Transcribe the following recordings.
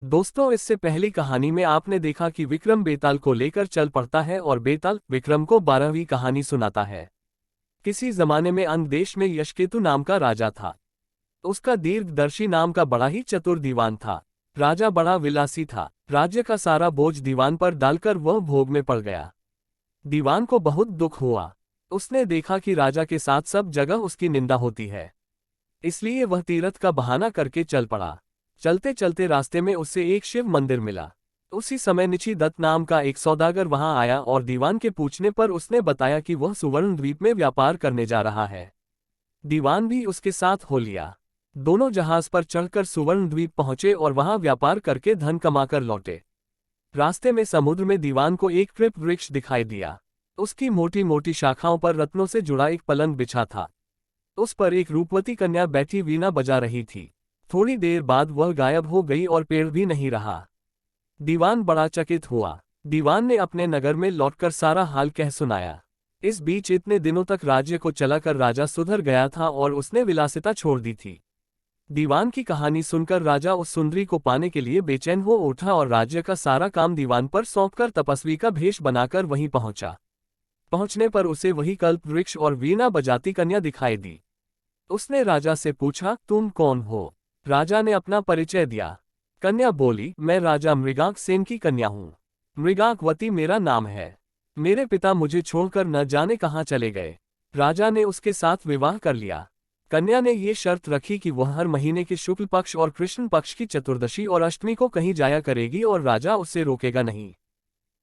दोस्तों, इससे पहली कहानी में आपने देखा कि विक्रम बेताल को लेकर चल पड़ता है और बेताल विक्रम को 12वीं कहानी सुनाता है। किसी जमाने में अन्य देश में यशकेतु नाम का राजा था। उसका दीर्घदर्शी नाम का बड़ा ही चतुर दीवान था। राजा बड़ा विलासी था। राज्य का सारा बोझ दीवान पर डालकर वह भोग में पड़ गया। दीवान को बहुत दुख हुआ। उसने देखा कि राजा के साथ सब जगह उसकी निंदा होती है, इसलिए वह तीरथ का बहाना करके चल पड़ा। चलते चलते रास्ते में उसे एक शिव मंदिर मिला। उसी समय निची दत्त नाम का एक सौदागर वहां आया और दीवान के पूछने पर उसने बताया कि वह सुवर्ण द्वीप में व्यापार करने जा रहा है। दीवान भी उसके साथ हो लिया। दोनों जहाज पर चढ़कर सुवर्ण द्वीप पहुंचे और वहां व्यापार करके धन कमाकर लौटे। रास्ते में समुद्र में दीवान को एक कृप वृक्ष दिखाई दिया। उसकी मोटी मोटी शाखाओं पर रत्नों से जुड़ा एक पलंग बिछा था। उस पर एक रूपवती कन्या बैठी वीणा बजा रही थी। थोड़ी देर बाद वह गायब हो गई और पेड़ भी नहीं रहा। दीवान बड़ा चकित हुआ। दीवान ने अपने नगर में लौटकर सारा हाल कह सुनाया। इस बीच इतने दिनों तक राज्य को चलाकर राजा सुधर गया था और उसने विलासिता छोड़ दी थी। दीवान की कहानी सुनकर राजा उस सुंदरी को पाने के लिए बेचैन हो उठा और राज्य का सारा काम दीवान पर सौंपकर तपस्वी का भेष बनाकर वहीं पहुंचा। पहुंचने पर उसे वही कल्प वृक्ष और वीणा बजाती कन्या दिखाई दी। उसने राजा से पूछा, तुम कौन हो? राजा ने अपना परिचय दिया। कन्या बोली, मैं राजा मृगांक सेन की कन्या हूँ। मृगांकवती मेरा नाम है। मेरे पिता मुझे छोड़कर न जाने कहाँ चले गए। राजा ने उसके साथ विवाह कर लिया। कन्या ने ये शर्त रखी कि वह हर महीने के शुक्ल पक्ष और कृष्ण पक्ष की चतुर्दशी और अष्टमी को कहीं जाया करेगी और राजा उसे रोकेगा नहीं।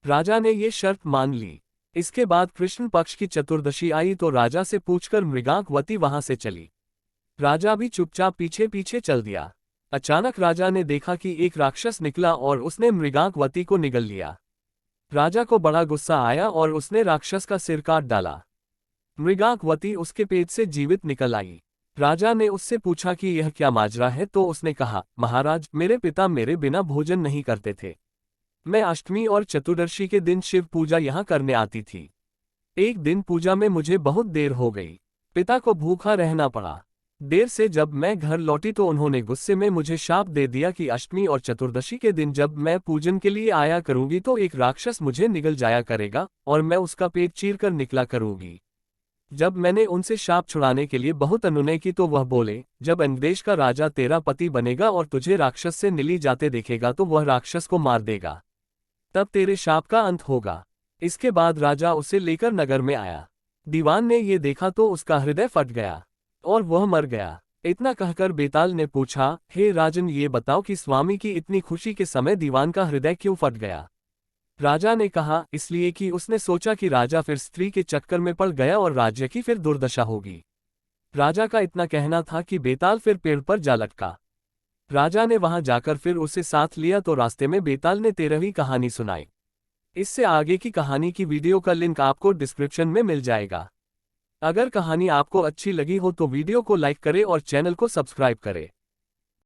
राजा ने ये शर्त मान ली। इसके बाद कृष्ण पक्ष की चतुर्दशी आई तो राजा से पूछकर मृगांकवती वहां से चली। राजा भी चुपचाप पीछे पीछे चल दिया। अचानक राजा ने देखा कि एक राक्षस निकला और उसने मृगांकवती को निगल लिया। राजा को बड़ा गुस्सा आया और उसने राक्षस का सिर काट डाला। मृगांकवती उसके पेट से जीवित निकल आई। राजा ने उससे पूछा कि यह क्या माजरा है तो उसने कहा, महाराज, मेरे पिता मेरे बिना भोजन नहीं करते थे। मैं अष्टमी और चतुर्दशी के दिन शिव पूजा यहाँ करने आती थी। एक दिन पूजा में मुझे बहुत देर हो गई। पिता को भूखा रहना पड़ा। देर से जब मैं घर लौटी तो उन्होंने गुस्से में मुझे शाप दे दिया कि अष्टमी और चतुर्दशी के दिन जब मैं पूजन के लिए आया करूंगी तो एक राक्षस मुझे निगल जाया करेगा और मैं उसका पेट चीरकर निकला करूंगी। जब मैंने उनसे शाप छुड़ाने के लिए बहुत अनुनय की तो वह बोले, जब अन्यदेश का राजा तेरा पति बनेगा और तुझे राक्षस से निली जाते देखेगा तो वह राक्षस को मार देगा, तब तेरे शाप का अंत होगा। इसके बाद राजा उसे लेकर नगर में आया। दीवान ने ये देखा तो उसका हृदय फट गया और वह मर गया। इतना कहकर बेताल ने पूछा, हे राजन, ये बताओ कि स्वामी की इतनी खुशी के समय दीवान का हृदय क्यों फट गया? राजा ने कहा, इसलिए कि उसने सोचा कि राजा फिर स्त्री के चक्कर में पड़ गया और राज्य की फिर दुर्दशा होगी। राजा का इतना कहना था कि बेताल फिर पेड़ पर जा लटका। राजा ने वहां जाकर फिर उसे साथ लिया तो रास्ते में बेताल ने 13वीं कहानी सुनाई। इससे आगे की कहानी की वीडियो का लिंक आपको डिस्क्रिप्शन में मिल जाएगा। अगर कहानी आपको अच्छी लगी हो तो वीडियो को लाइक करें और चैनल को सब्सक्राइब करें।